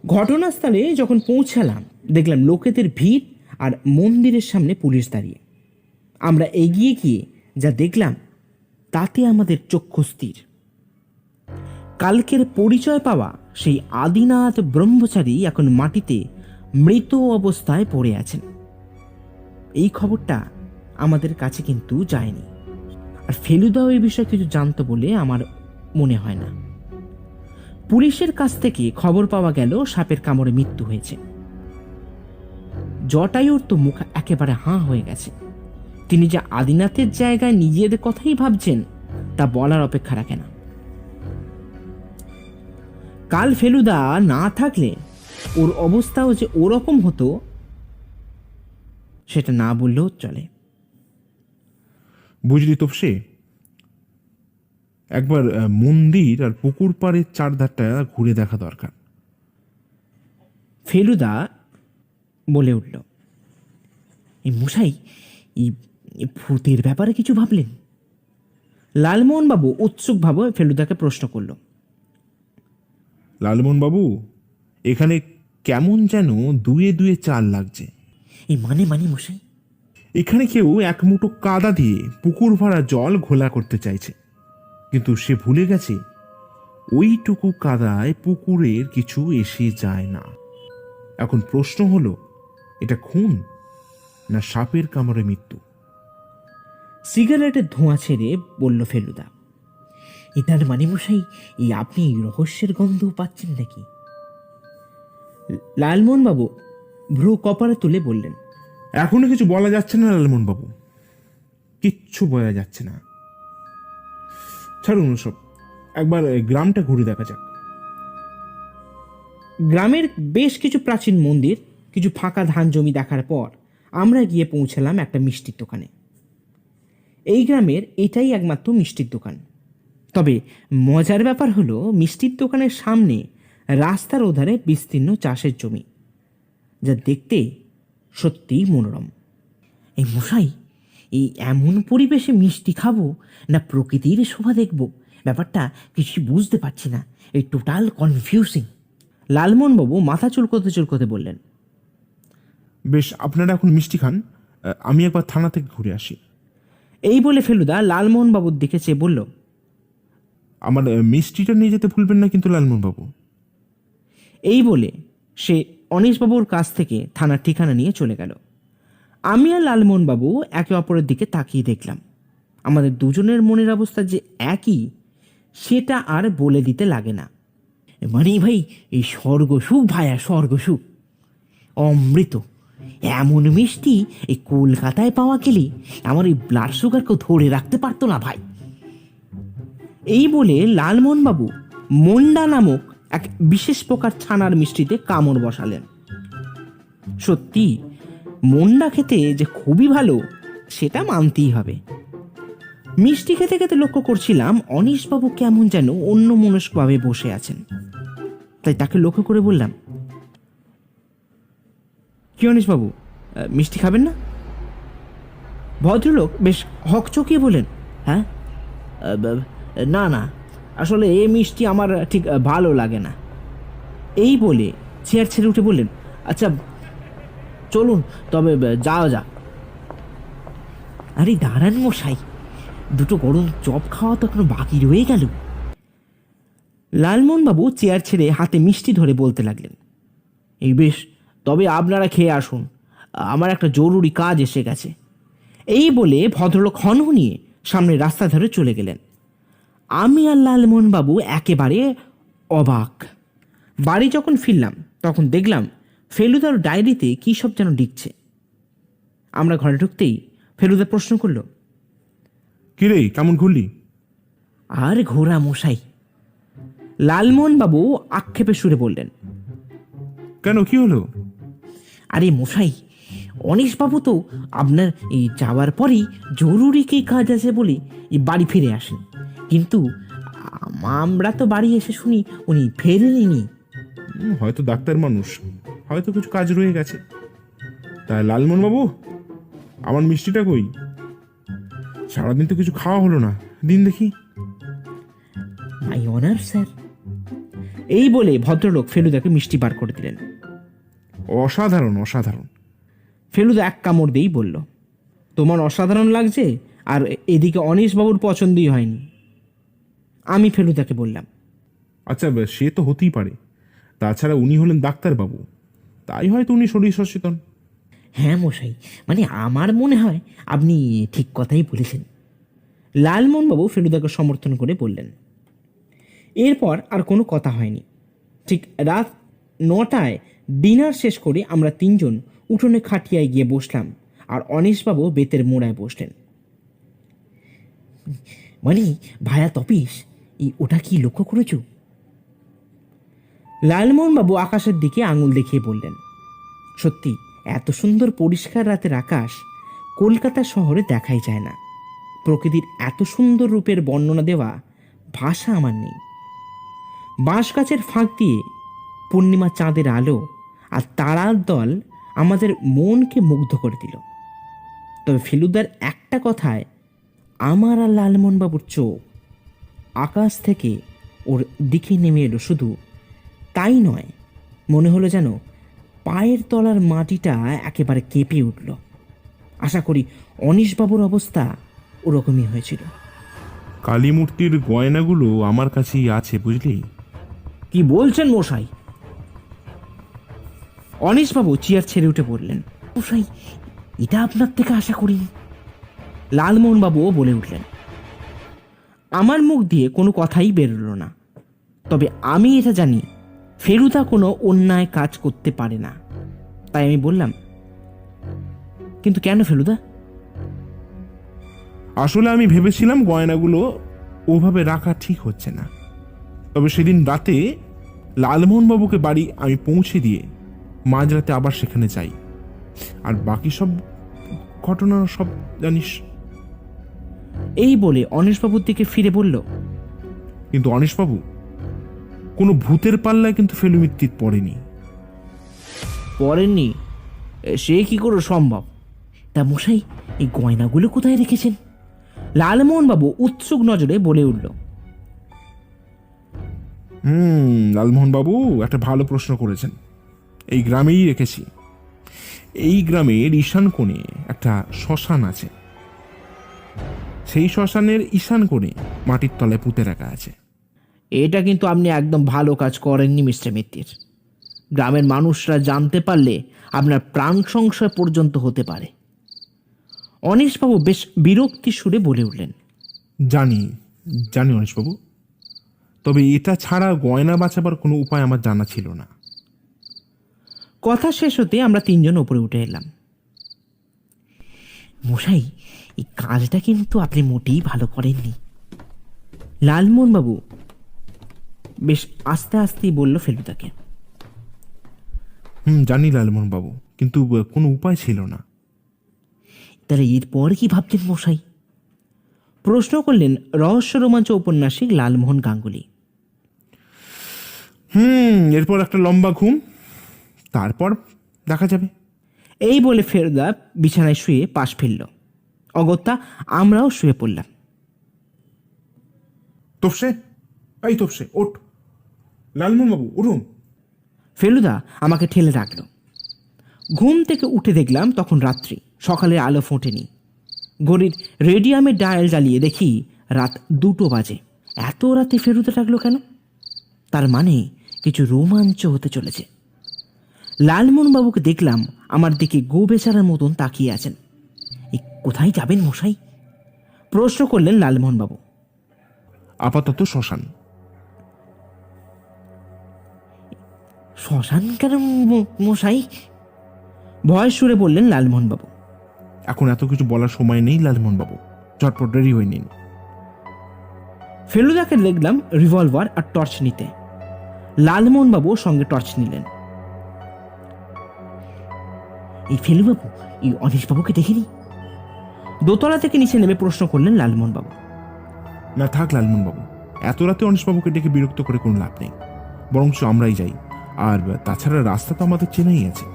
ঘটনাস্থলে যখন পৌঁছালাম দেখলাম লোকেদের ভিড় আর মন্দিরের সামনে পুলিশ দাঁড়িয়ে। আমরা এগিয়ে গিয়ে যা দেখলাম তাতে আমাদের চক্ষু স্থির। কালকের পরিচয় পাওয়া সেই আদিনাথ ব্রহ্মচারী এখন মাটিতে মৃত অবস্থায় পড়ে আছেন। এই খবরটা আমাদের কাছে কিন্তু যায়নি, আর ফেলুদাও এই বিষয়ে কিছু জানতো বলে আমার মনে হয় না। পুলিশের কাছ থেকে খবর পাওয়া গেল সাপের কামড়ে মৃত্যু হয়েছে। জটায়ুর তো মুখ একেবারে হাঁ হয়ে গেছে। তিনি যে আদিনাথের জায়গায় নিজের কথাই ভাবছেন তা বলার অপেক্ষা রাখে না। কাল ফেলুদা না থাকলে ওর অবস্থাও যে ওরকম হতো সেটা না বললেও চলে। বুঝলি তোপসে, একবার মন্দির আর পুকুর পাড়ের চারধারটা ঘুরে দেখা দরকার। ফেলুদা বলে উঠল। এই মশাই, এই ভূতের ব্যাপারে কিছু ভাবলেন? লালমোহনবাবু উৎসুকভাবে ফেলুদাকে প্রশ্ন করল। লালমোহনবাবু, এখানে কেমন যেন দুয়ে দুয়ে চাল লাগছে। এই মানে মশাই, এখানে কেউ এক মুঠো কাদা দিয়ে পুকুর ভরা জল ঘোলা করতে চাইছে, কিন্তু সে ভুলে গেছে ওইটুকু কাদায় পুকুরের কিছু এসে যায় না। এখন প্রশ্ন হলো, এটা খুন না সাপের কামড়ে মৃত্যু? সিগারেটের ধোঁয়া ছেড়ে বলল ফেলুদা। এটার মানে মশাই, এই আপনি রহস্যের গন্ধ পাচ্ছেন নাকি? লালমোহনবাবু ভ্রু কপালে তুলে বললেন। এখনো কিছু বলা যাচ্ছে না লালমোহনবাবু, কিচ্ছু বোঝা যাচ্ছে না। ছাড়ুন সব, একবার গ্রামটা ঘুরে দেখা যাক। গ্রামের বেশ কিছু প্রাচীন মন্দির, কিছু ফাঁকা ধান জমি দেখার পর আমরা গিয়ে পৌঁছালাম একটা মিষ্টির দোকানে। এই গ্রামের এটাই একমাত্র মিষ্টির দোকান। তবে মজার ব্যাপার হলো, মিষ্টির দোকানের সামনে রাস্তার ওধারে বিস্তীর্ণ চাষের জমি, যা দেখতে সত্যিই মনোরম। এই মশাই, এই এমন পরিবেশে মিষ্টি খাবো না প্রকৃতির শোভা দেখবো, ব্যাপারটা কিছু বুঝতে পারছি না। এই টোটাল কনফিউজিং। লালমোহনবাবু মাথা চুলকোতে চুলকোতে বললেন। বেশ, আপনারা এখন মিষ্টি খান, আমি একবার থানা থেকে ঘুরে আসি। এই বলে ফেলুদা লালমোহনবাবুর দিকে চেয়ে বলল, আমার মিষ্টিটা নিয়ে যেতে ভুলবেন না কিন্তু লালমোহনবাবু। এই বলে সে অনিশবাবুর কাছ থেকে থানার ঠিকানা নিয়ে চলে গেল। আমি আর লালমোহনবাবু একে অপরের দিকে তাকিয়ে দেখলাম। আমাদের দুজনের মনের অবস্থা যে একই সেটা আর বলে দিতে লাগে না। মানে ভাই এই স্বর্গসুখ ভাইয়া, স্বর্গসুখ, অমৃত। এমন মিষ্টি এই কলকাতায় পাওয়া গেলে আমার এই ব্লাড সুগারকেও ধরে রাখতে পারতো না ভাই। এই বলে লালমোহনবাবু মন্ডা নামক এক বিশেষ প্রকার ছানার মিষ্টিতে কামড় বসালেন। সত্যি মন্ডা খেতে যে খুবই ভালো সেটা মানতেই হবে। মিষ্টি খেতে খেতে লক্ষ্য করছিলাম অনীশবাবু কেমন যেন অন্যমনস্কভাবে বসে আছেন। তাই তাকে লক্ষ্য করে বললাম, কি অনীশবাবু, মিষ্টি খাবেন না? ভদ্রলোক বেশ হকচকিয়ে বলেন, হ্যাঁ, না না, আসলে এই মিষ্টি আমার ঠিক ভালো লাগে না। এই বলে চেয়ার ছেড়ে উঠে বললেন, আচ্ছা চলুন তবে যাওয়া যাক। আরে দাঁড়ান মশাই, দুটো গরম চপ খাওয়া তো এখনো বাকি রয়ে গেল। লালমোহনবাবু চেয়ার ছেড়ে হাতে মিষ্টি ধরে বলতে লাগলেন, এই বেশ, তবে আপনারা খেয়ে আসুন, আমার একটা জরুরি কাজ এসে গেছে। এই বলে ভদ্রলোক হনহনিয়ে সামনে রাস্তা ধরে চলে গেলেন। আমি আর লালমোহনবাবু একেবারে অবাক। বাড়ি যখন ফিরলাম তখন দেখলাম ফেলুদার ডায়েরিতে কী সব যেন লিখছে। আমরা ঘরে ঢুকতেই ফেলুদা প্রশ্ন করল, কিরে, কেমন ঘুরলি? আর ঘোড়া মশাই। লালমোহনবাবু আক্ষেপে সুরে বললেন, কেন, কি হলো? আরে মশাই, অনীশবাবু তো আপনার এই যাওয়ার পরেই জরুরি কি কাজ আছে বলে এই বাড়ি ফিরে আসেন, কিন্তু আমরা তো বাড়ি এসে শুনি উনি ফেরেননি। হয়তো ডাক্তার মানুষ, হয়তো কিছু কাজ রয়ে গেছে। তাই লালমোহন বাবু, আমার মিষ্টিটা কই? সারাদিন তো কিছু খাওয়া হলো না, দিন দেখি। মাই অনার স্যার। এই বলে ভদ্রলোক ফেলুদাকে মিষ্টি বার করে দিলেন। অসাধারণ, অসাধারণ। ফেলুদা এক কামড় দিয়েই বলল, তোমার অসাধারণ লাগছে, আর এদিকে অনীশবাবুর পছন্দই হয়নি। আমি ফেলুদাকে বললাম, আচ্ছা, সে তো হতেই পারে, তাছাড়া উনি হলেন ডাক্তারবাবু, তাই হয়তো উনি শরীর সচেতন। হ্যাঁ মশাই, মানে আমার মনে হয় আপনি ঠিক কথাই বলেছেন। লালমোহনবাবু ফেলুদাকে সমর্থন করে বললেন। এরপর আর কোনো কথা হয়নি। ঠিক রাত 9টায় ডিনার শেষ করে আমরা তিনজন উঠোনে খাটিয়ায় গিয়ে বসলাম, আর অনীশবাবু বেতের মোড়ায় বসলেন। মানে ভায়া তপিস, ওটা কি লক্ষ্য করেছো? লালমোহনবাবু আকাশের দিকে আঙুল দেখিয়ে বললেন, সত্যি এত সুন্দর পরিষ্কার রাতের আকাশ কলকাতা শহরে দেখাই যায় না। প্রকৃতির এত সুন্দর রূপের বর্ণনা দেওয়া ভাষা আমার নেই। বাঁশ গাছের ফাঁক দিয়ে পূর্ণিমা চাঁদের আলো আর তারার দল আমাদের মনকে মুগ্ধ করে দিল। তবে ফেলুদার একটা কথায় আমার আর লালমোহনবাবুর চোখ আকাশ থেকে ওর দিকে নেমে এলো। শুধু তাই নয়, মনে হলো যেন পায়ের তলার মাটিটা একেবারে কেঁপে উঠল। আশা করি অনীশবাবুর অবস্থা ওরকমই হয়েছিল। কালী মূর্তির গয়নাগুলো আমার কাছেই আছে, বুঝলি? কি বলছেন মশাই? অনীশবাবু চেয়ার ছেড়ে উঠে বললেন, মশাই, এটা আপনার থেকে আশা করিনি। লালমোহনবাবুও বলে উঠলেন। আমার মুখ দিয়ে কোনো কথাই বেরোলো না। তবে আমি এটা জানি ফেলুদা কোনো অন্যায় কাজ করতে পারে না। তাই আমি বললাম, কিন্তু কেন ফেলুদা? আসলে আমি ভেবেছিলাম গয়নাগুলো ওভাবে রাখা ঠিক হচ্ছে না। তবে সেদিন রাতে লালমোহনবাবুকে বাড়ি আমি পৌঁছে দিয়ে মাঝরাতে আবার সেখানে যাই, আর বাকি সব ঘটনা সব জানিস। এই বলে অনীশবাবুর দিকে ফিরে বলল, কিন্তু অনীশবাবু, কোনো ভূতের পাল্লায় কিন্তু ফেলু মিত্তির পড়েনি। পড়েননি? সে কি করে সম্ভব? তা মশাই, এই গয়নাগুলো কোথায় রেখেছেন? লালমোহনবাবু উৎসুক নজরে বলে উঠল, লালমোহনবাবু একটা ভালো প্রশ্ন করেছেন। এই গ্রামেই রেখেছি। এই গ্রামের ঈশান কোণে একটা শ্মশান আছে। সেই শ্মশানের ঈশান কোণে মাটির তলায় পুঁতে রাখা আছে। এটা কিন্তু আপনি একদম ভালো কাজ করেননি মিস্টার মিত্তির। গ্রামের মানুষরা জানতে পারলে আপনার প্রাণ সংশয় পর্যন্ত হতে পারে। অনীশবাবু বেশ বিরক্তি সুরে বলে উঠলেন, জানি জানি অনীশবাবু, তবে এটা ছাড়া গয়না বাঁচাবার কোনো উপায় আমার জানা ছিল না। কথা শেষ হতে আমরা তিনজন উপরে উঠে এলাম। মশাই, এই কাজটা কিন্তু আপনি মোটেই ভালো করেননি। লালমোহনবাবু বেশ আস্তে আস্তেই বলল ফেলুদাকে। জানি লালমোহন বাবু, কিন্তু কোনো উপায় ছিল না। তাহলে এরপর কি ভাবছেন মশাই? প্রশ্ন করলেন রহস্য রোমাঞ্চ ঔপন্যাসিক লালমোহন গাঙ্গুলি। এরপর একটা লম্বা ঘুম, তারপর দেখা যাবে। এই বলে ফেলুদা বিছানায় শুয়ে পাশ ফেলল। অগত্যা আমরাও শুয়ে পড়লাম। তোপসে, এই তোপসে, ওঠ। লালমোহন বাবু উঠুন। ফেলুদা আমাকে ঠেলে রাখল। ঘুম থেকে উঠে দেখলাম তখন রাত্রি, সকালের আলো ফোটেনি। ঘড়ির রেডিয়ামের ডায়াল জ্বালিয়ে দেখি রাত 2টো বাজে। এত রাতে ফেলুদা ডাকলো কেন? তার মানে কিছু রোমাঞ্চ হতে চলেছে। লালমোহনবাবুকে দেখলাম আমার দিকে গো বেচারার মতন তাকিয়ে আছেন। এই কোথায় যাবেন মশাই? প্রশ্ন করলেন লালমোহনবাবু। আপাতত শ্মশান। শ্মশান কেন মশাই? ভয় সুরে বললেন লালমোহনবাবু। এখন এত কিছু বলার সময় নেই লালমোহন বাবু, ঝটপট রেডি হয়ে নিন। ফেলুদাকে দেখলাম রিভলভার আর টর্চ নিতে। লালমোহনবাবু সঙ্গে টর্চ নিলেন। এই ফেলুবাবু, এই অনীশবাবুকে দেখেনি? দোতলা থেকে নিচে নেমে প্রশ্ন করলেন লালমোহনবাবু। না থাক লালমোহন বাবু, এত রাতে অনিশবাবুকে ডেকে বিরক্ত করে কোনো লাভ নেই, বরঞ্চ আমরাই যাই। আর তাছাড়া রাস্তা তো আমাদের চেনাই আছে।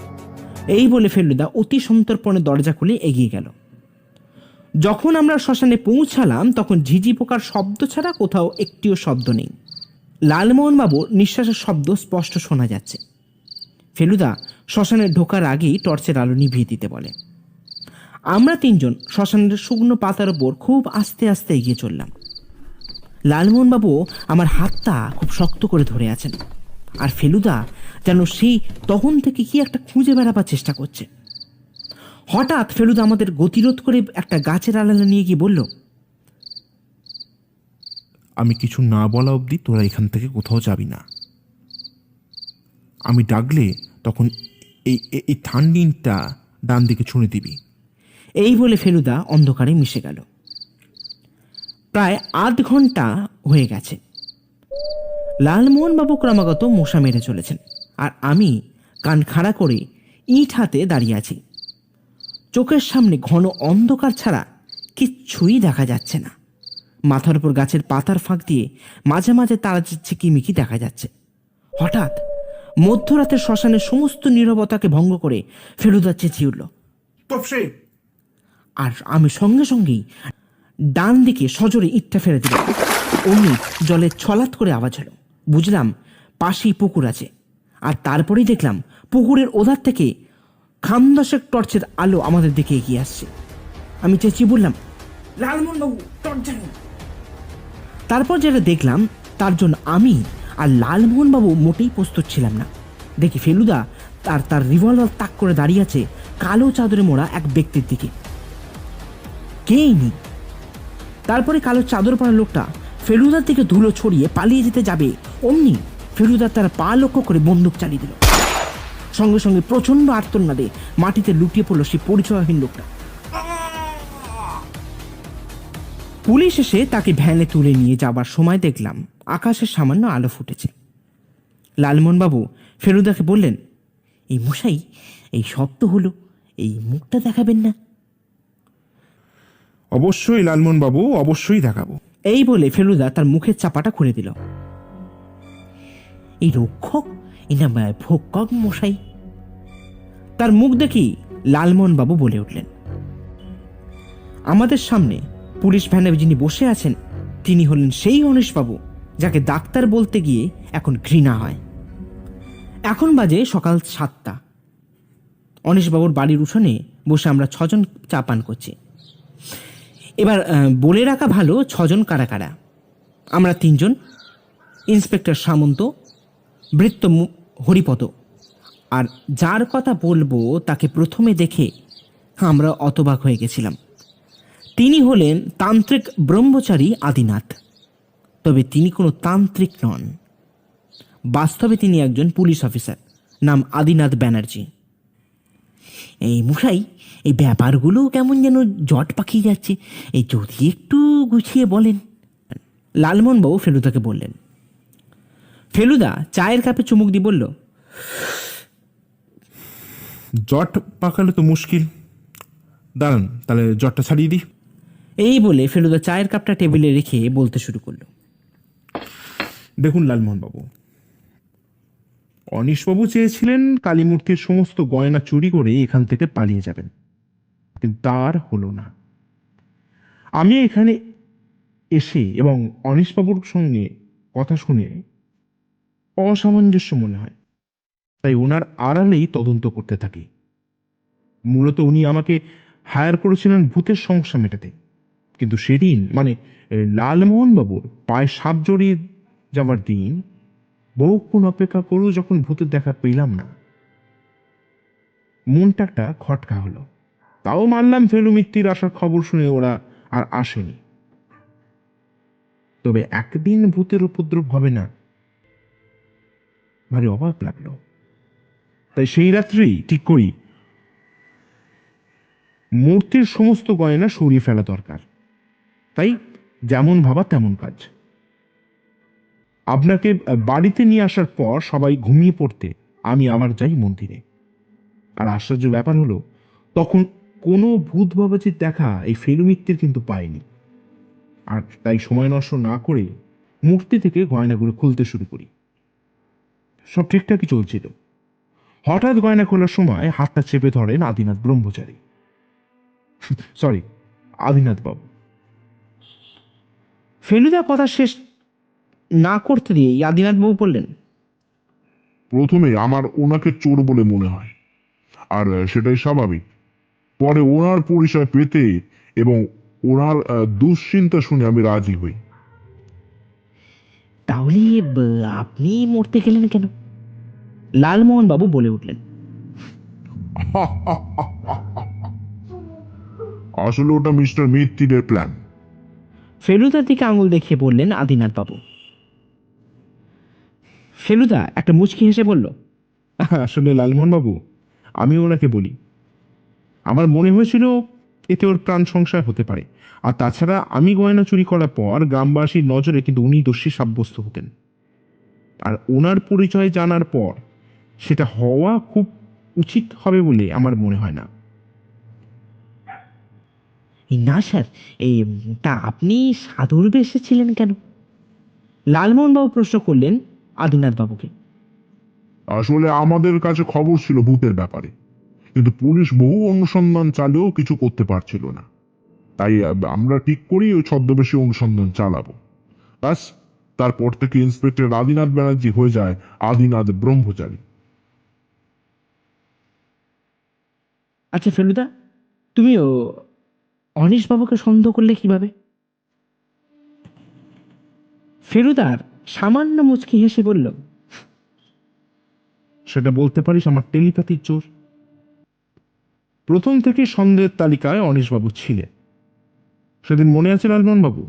এই বলে ফেলুদা অতি সন্তর্পণে দরজা খুলে এগিয়ে গেল। যখন আমরা শ্মশানে পৌঁছালাম তখন ঝিঝি পোকার শব্দ ছাড়া কোথাও একটিও শব্দ নেই। লালমোহনবাবুর নিঃশ্বাসের শব্দ স্পষ্ট শোনা যাচ্ছে। ফেলুদা শ্মশানে ঢোকার আগেই টর্চের আলো নিভিয়ে দিতে বলে। আমরা তিনজন শ্মশানের শুকনো পাতার ওপর খুব আস্তে আস্তে এগিয়ে চললাম। লালমোহনবাবু আমার হাতটা খুব শক্ত করে ধরে আছেন, আর ফেলুদা যেন সেই তখন থেকে কি একটা খুঁজে বেড়াবার চেষ্টা করছে। হঠাৎ ফেলুদা আমাদের গতিরোধ করে একটা গাছের আড়ালে নিয়ে গিয়ে বলল, আমি কিছু না বলা অবধি তোরা এখান থেকে কোথাও যাবি না। আমি ডাকলে তখন এই এই ঠান্ডিনটা ডান দিকে ছুঁড়ে দিবি। এই বলে ফেলুদা অন্ধকারে মিশে গেল। প্রায় আধ ঘন্টা হয়ে গেছে। লালমোহনবাবু ক্রমাগত মশা মেরে চলেছেন, আর আমি কান খাড়া করে ইট হাতে দাঁড়িয়ে আছি। চোখের সামনে ঘন অন্ধকার ছাড়া কিচ্ছুই দেখা যাচ্ছে না। মাথার উপর গাছের পাতার ফাঁক দিয়ে মাঝে মাঝে তারা ঝিকিমিকি দেখা যাচ্ছে। হঠাৎ মধ্যরাতের শ্মশানের সমস্ত নীরবতাকে ভঙ্গ করে ফেলুদা চেঁচিয়ে উঠল, তোপসে! আর আমি সঙ্গে সঙ্গেই ডান দিকে সজোরে ইটটা ফেলে দিলাম। অমনি জলে ছলাৎ করে আওয়াজ হলো। বুঝলাম পাশেই পুকুর আছে। আর তারপরেই দেখলাম পুকুরের ওধার থেকে খামদশেক টর্চের আলো আমাদের দিকে এগিয়ে আসছে। আমি চেঁচিয়ে বললাম, লালমোহনবাবু, টর্চ জ্বালুন। তারপর যেটা দেখলাম তার জন্য আমি আর লালমোহনবাবু মোটেই প্রস্তুত ছিলাম না। দেখি ফেলুদা তার রিভলভার তাক করে দাঁড়িয়ে আছে কালো চাদরে মোড়া এক ব্যক্তির দিকে। কেই নি। তারপরে কালো চাদর পরা লোকটা ফেলুদার দিকে ধুলো ছড়িয়ে পালিয়ে যেতে যাবে, অমনি ফেলুদা তার পা লক্ষ্য করে বন্দুক চালিয়ে দিল। সঙ্গে সঙ্গে প্রচন্ড আর্তনাদে মাটিতে লুটিয়ে পড়ল সেই পরিচয়হীন লোকটা। পুলিশ এসে তাকে ভ্যানে তুলে নিয়ে যাবার সময় দেখলাম আকাশে সামান্য আলো ফুটেছে। লালমোহনবাবু ফেলুদাকে বললেন, এই মশাই, এই শব্দ হলো, এই মুখটা দেখাবেন না? অবশ্যই লালমোহন বাবু, অবশ্যই দেখাবো। এই বলে ফেলুদা তার মুখের চাপাটা খুলে দিল। এই রক্ষক, এই না ভক্ষক মশাই? তার মুখ দেখি লালমোহনবাবু বলে উঠলেন। আমাদের সামনে পুলিশ ভ্যানে যিনি বসে আছেন তিনি হলেন সেই অনীশবাবু যাকে ডাক্তার বলতে গিয়ে এখন ঘৃণা হয়। এখন বাজে সকাল 7টা। অনীশবাবুর বাড়ির উঠোনে বসে আমরা 6জন চা পান করছি। এবার বলে রাখা ভালো 6জন কারা কারা। আমরা 3জন, ইন্সপেক্টর সামন্ত, বৃত্ত হরিপদ, আর যার কথা বলবো তাকে প্রথমে দেখে আমরা অতবাক হয়ে গেছিলাম। তিনি হলেন তান্ত্রিক ব্রহ্মচারী আদিনাথ। তবে তিনি কোনো তান্ত্রিক নন। বাস্তবে তিনি একজন পুলিশ অফিসার, নাম আদিনাথ ব্যানার্জি। এই মশাই, এই ব্যাপারগুলো কেমন যেন জট পাকিয়ে যাচ্ছে, এই যদি একটু গুছিয়ে বলেন। লালমোহনবাবু ফেলুদাকে বললেন। ফেলুদা চায়ের কাপে চুমুক দিয়ে বলল, জট পাকালে তো মুশকিল। দাঁড়ান, তাহলে জটটা ছাড়িয়ে দিই। এই বলে ফেলুদা চায়ের কাপটা টেবিলে রেখে বলতে শুরু করলো। দেখুন লালমোহনবাবু, অনিশবাবু চেয়েছিলেন কালীমূর্তির সমস্ত গয়না চুরি করে এখান থেকে পালিয়ে যাবেন, কিন্তু তার হলো না। আমি এখানে এসে এবং অনিশবাবুর সঙ্গে কথা শুনে অসামঞ্জস্য মনে হয়, তাই ওনার আড়ালেই তদন্ত করতে থাকি। মূলত উনি আমাকে হায়ার করেছিলেন ভূতের সমস্যা মেটাতে, কিন্তু সেদিন মানে লালমোহনবাবুর পায়ে সাপ জড়িয়ে যাওয়ার দিন বহুক্ষণ অপেক্ষা করেও যখন ভূতের দেখা পেলাম না, মনটা একটা খটকা হলো। তাও মানলাম ফেলু মিত্তির আসার খবর শুনে ওরা আর আসেনি। তবে একদিন ভূতের উপদ্রব হবে না, ভারী অবাক লাগলো। তাই সেই রাত্রেই ঠিক করি মূর্তির সমস্ত গয়না সরিয়ে ফেলা দরকার। তাই যেমন ভাবা তেমন কাজ। আপনাকে বাড়িতে নিয়ে আসার পর সবাই ঘুমিয়ে পড়তে আমি আবার যাই মন্দিরে। আর আশ্চর্য ব্যাপার হলো, তখন কোনো ভূত বাবাজির দেখা এই ফেলু মিত্তির কিন্তু পাইনি। আর তাই সময় নষ্ট না করে মূর্তি থেকে গয়নাগুলো খুলতে শুরু করি। সব ঠিকঠাকই চলছিল। হঠাৎ গয়না খোলার সময় হাতটা চেপে ধরেন আদিনাথ ব্রহ্মচারী, সরি, আদিনাথ বাবু। ফেলুদা কথা শেষ না করতে দিয়ে আদিনাথবাবু বললেন, প্রথমে আমার ওনাকে চোর বলে মনে হয়, আর সেটাই স্বাভাবিক। পরে ওনার পরিচয় পেতে এবং ওনার দুশ্চিন্তা শুনে আমি রাজি হই। তাহলে আপনি মরতে গেলেন কেন? লালমোহনবাবু বলে উঠলেন। আসলে ওটা মিস্টার মিত্তিরের প্ল্যান। ফেলুদার দিকে আঙুল দেখিয়ে বললেন আদিনাথবাবু। ফেলুদা একটা মুচকি হেসে বলল, আসলে লালমোহন বাবু, আমি ওনাকে বলি, আমার মনে হয়েছিল এতে ওর প্রাণ সংশয় হতে পারে। আর তাছাড়া আমি গয়না চুরি করার পর গ্রামবাসীর নজরে কিন্তু উনি দোষী সাব্যস্ত হতেন। আর ওনার পরিচয় জানার পর সেটা হওয়া খুব উচিত হবে বলে আমার মনে হয় না। না স্যার, এই তা আপনি সাধুর বেশে ছিলেন কেন? লালমোহনবাবু প্রশ্ন করলেন আদিনাথবাবুকে। আসলে আমাদের কাছে খবর ছিল ভূতের ব্যাপারে, কিন্তু পুলিশ বহু অনুসন্ধান চালিয়েও কিছু করতে পারছিল না। তাই আমরা ঠিক করি ওই ছদ্মবেশী অনুসন্ধান চালাবো। ব্যাস, তারপর থেকে ইন্সপেক্টর আদিনাথ ব্যানার্জি হয়ে যায় আদিনাথ ব্রহ্মচারী। আচ্ছা ফেলুদা, তুমিও অনিশবাবুকে সন্দেহ করলে কিভাবে? ফেলুদার সামান্য মুচকি হেসে বলল, সেটা বলতে পারিস আমার টেলিপ্যাথির জোর। প্রথম থেকে সন্দেহের তালিকায় অনিশবাবু ছিলেন। সেদিন মনে আছে লালমোহন বাবু,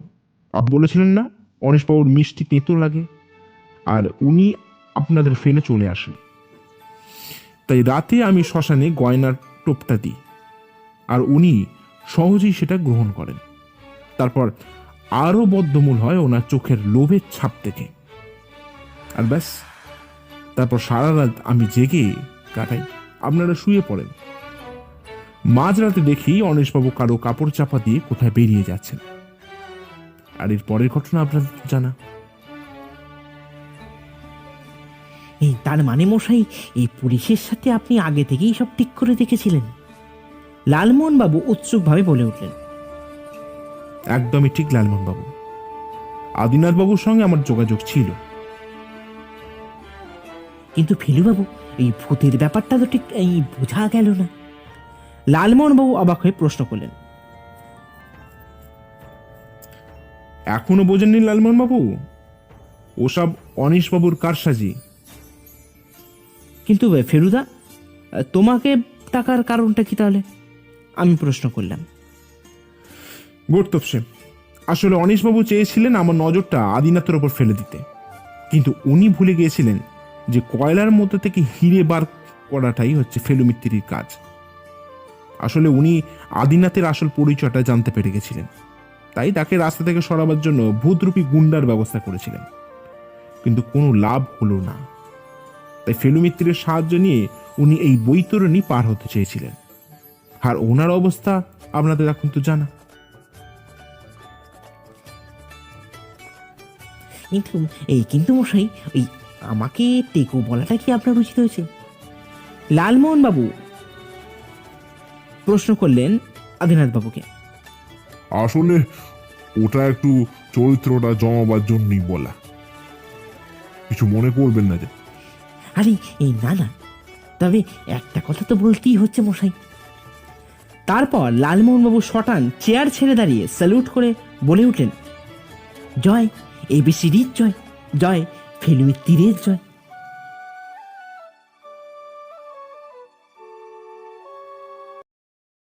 আপনি বলেছিলেন না অনিশবাবুর মিষ্টি তেঁতো লাগে, আর উনি আপনাদের ফেলে চলে আসেন। তাই রাতে আমি শ্মশানে গয়নার টোপটা দিই, আর উনি সহজেই সেটা গ্রহণ করেন। তারপর আরো বদ্ধমূল হয় ওনার চোখের লোভের ছাপ দেখে। আর ব্যাস, তারপর সারা রাত আমি জেগে কাটাই, আপনারা শুয়ে পড়েন। মাঝরাতে দেখি অনিশবাবু কারো কাপড় চাপা দিয়ে কোথায় বেরিয়ে যাচ্ছেন। আর এর পরের ঘটনা আপনাদের জানা। এই তার মানে মশাই, এই পুলিশের সাথে আপনি আগে থেকেই সব ঠিক করে দেখেছিলেন? লালমোহনবাবু উৎসুকভাবে বলে উঠলেন। একদমই ঠিক লালমোহন বাবু, আদিনাথ বাবুর সঙ্গে আমার যোগাযোগ ছিল। কিন্তু ফেলুবাবু, এই ভূতের ব্যাপারটা তো ঠিক এই বোঝা গেল না। লালমোহনবাবু অবাক হয়ে প্রশ্ন করলেন। এখনো বোঝেননি লালমোহন বাবু? ওসব অনিশবাবুর কারসাজি। কিন্তু ফেলুদা, তোমাকে টাকার কারণটা কি তাহলে? আমি প্রশ্ন করলাম। গোর্তপসে আসলে অনিশবাবু চেয়েছিলেন আমার নজরটা আদিনাথের ওপর ফেলে দিতে, কিন্তু উনি ভুলে গিয়েছিলেন যে কয়লার মধ্যে থেকে হিরে বার করাটাই হচ্ছে ফেলু মিত্তিরির কাজ। আসলে উনি আদিনাথের আসল পরিচয়টা জানতে পেরে গেছিলেন, তাই তাকে রাস্তা থেকে সরাবার জন্য ভূতরূপী গুন্ডার ব্যবস্থা করেছিলেন, কিন্তু কোনো লাভ হলো না। তাই ফেলু মিত্তিরের সাহায্য নিয়ে উনি এই বৈতরণী পার হতে চেয়েছিলেন, আর ওনার অবস্থা আপনাদের এখন তো জানা। কিন্তু মশাই, ওই আমাকে টেকো বলাটা কি আপনার উচিত হয়েছে? লালমোহন বাবু প্রশ্ন করলেন আদিনাথ বাবুকে। আসলে ওটা একটু চরিত্রটা জমাবার জন্যই বলা, কিছু মনে করবেন না যে। আরে এই না না, তবে একটা কথা তো বলতেই হচ্ছে মশাই। তারপর লালমোহনবাবু শটান চেয়ার ছেড়ে দাঁড়িয়ে স্যালুট করে বলে উঠলেন, জয় এবিসিডির জয়, জয় ফেলু মিত্তিরের জয়।